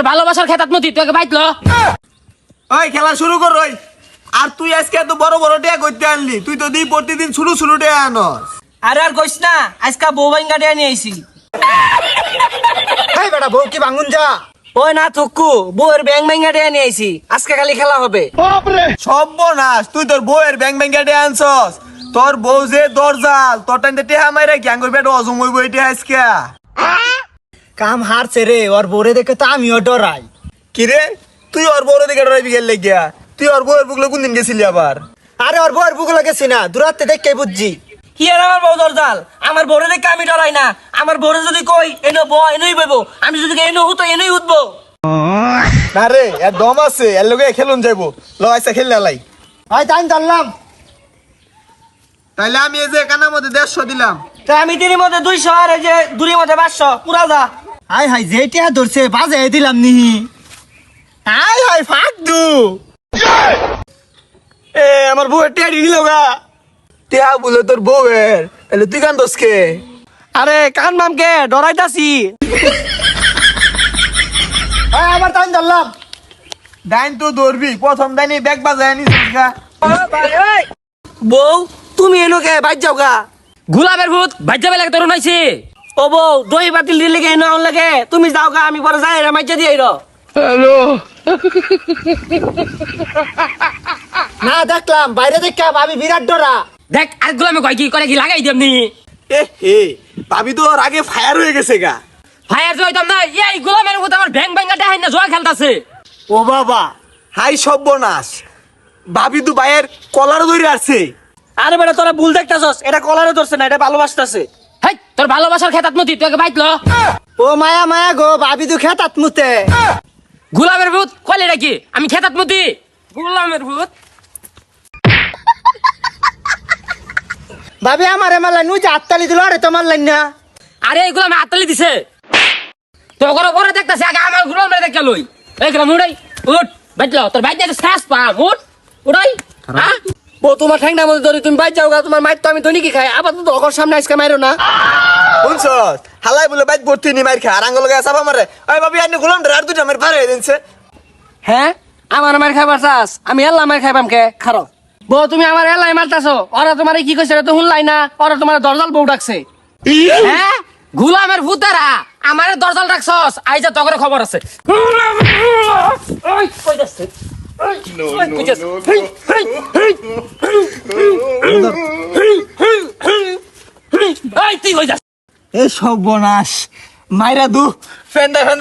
ভালোবাসার খেতাত মতি তোকে বাইতলো। ওই খেলা শুরু কর ওই। আর তুই আজকে এত বড় বড় টিয়া করতে আনলি, তুই তো দিই প্রতিদিন ছোট ছোট টিয়া আনস। আরে আর কইস না, আজকা বউ ভাঙ্গা দিয়ে নিয়ে আইছি। এই বেটা বউ কি ভাঙুন যা। ওই না থুকু, বউয়ের ব্যাং ভাঙ্গা দিয়ে নিয়ে আইছি, আজকে খালি খেলা হবে। সর্বনাশ, তুই তোর বউয়ের ব্যাং ব্যাং টিয়া আনছস। তোর বউ যে দরজাল, তোর টাইমে টিয়া মাইরা গ্যাং করবে অজম হইব এটা আজকে। কাম হারছে রে, ওর বউরে দেখে তো আমিও ডরাই। কি রে, তুই ওর বউর দিকে ডরাইবি গেল লাগিয়া? তুই ওর বউয়ের বুকলে কোনদিন গেছিলি আবার? আরে ওর বউয়ের বুক লাগেছি না, দূরাতে দেখে বুঝছি। কি আর আমার বউ দরজাল, আমার বউরে দেখে আমি ডরাই না। আমার বউরে যদি কই এনো বউ এনই বইবো, আমি যদি এনো হুতো এনই উঠবো। না রে, এর দম আছে, এর লগে খেলুন যাইবো। লগাইছে খেললে লাই। ভাই তাই জানলাম। তাইলে আমি এই যে কানার মধ্যে 150 দিলাম। তা আমি তিনের মধ্যে 200 আর এই যে দুরির মধ্যে 500 পুরা যা। হাই হাই যেটা ধরছে বাজে দিলাম নি। হাই হাই ফাক দু। এ আমার বউয়ের টিয়া দিল গা। টিয়া বলে তোর বউয়ের, তাহলে তুই কান দোষকে? আরে কান মামকে ডরাইতাছি। ভাই আবার তাই জানলাম। ডাইন তো ধরবি, প্রথম ডাইনে ব্যাগ বাজায় নিছিস গা। বউ তুমি এনো কে বাইর যাও গা। গোলাপের ভূত বাইজা বেলা তোর নাইছে। ও বউ দই বাতিল দিলে কে এনো লাগে, তুমি যাও গা, আমি পরে যাই রে মাইজা দিয়ে আইরো। না দেখলাম বাইরে দেখা ভাবি বিরাট ডরা। দেখ আর গোলামে কয় কি করে কি লাগাই দেমনি। এ হে, ভাবি তো ওর আগে ফায়ার হয়ে গেছে গা। ফায়ার জয়তাম না, এই গোলামের ভূত আমার ব্যাং ব্যাঙ্গা দেখাই না জয় খেলতাছে। ও বাবা, হাই সর্বনাশ, ভাবি তো ভাইয়ের কলার ধরে আছে। আরে বেটা তোরা ভুল দেখতাছস, এটা কলারে ধরছে না, এটা ভালোবাসতাছে। হেই তোর ভালোবাসার খেতাত মতি তোকে বাইতলো। ও মায়া মায়া গো, ভাবি তো খেতাত মুতে। গোলামের ভূত কইলে নাকি আমি খেতাত মতি? গোলামের ভূত ভাবি আমারে মারলাই নুই যে আত্তালি দিল, আরে তোমার লাইন না। আরে এই গোলামে আত্তালি দিছে। তো ওগরে পরে দেখতাছে আগে আমার গোলামরে দেখে লই। এই গোলাম উড়াই উঠ বাইতলো, তোর বাইতে শ্বাস পা উঠ উড়াই। হ্যাঁ বউ তোমার ঠ্যাংটা মধ্যে ধরে তুমি বাইর যাও গা, তোমার মাইর তো আমি তো নিকি খাই, আবার তো ওর সামনে আজকে মাইরো না। শুনছস, হালাই বলে বাইক ভর্তি নি মার খা, আর আঙ্গুল গায়ে চাপা মারে। ওই ভাবি আনি গোলাম আর দুটো আমার পারে দিনছে। হ্যাঁ আমার মার খাইবার চাস, আমি এল্লা মার খাইবাম কে খারো। বউ তুমি আমার এল্লাই মারতাছো, ওরা তোমার কি কইছে তো শুনলাই না, ওরা তোমার দরজাল বউ ডাকছে। হ্যাঁ গোলামের ভূতেরা আমারে দরজাল রাখছস, আইজা তগরে খবর আছে। ওই কই যাচ্ছে? এই তুই কই যাস? এ সর্বনাশ, মাইরা দু। ফেন্দা ফেন্দা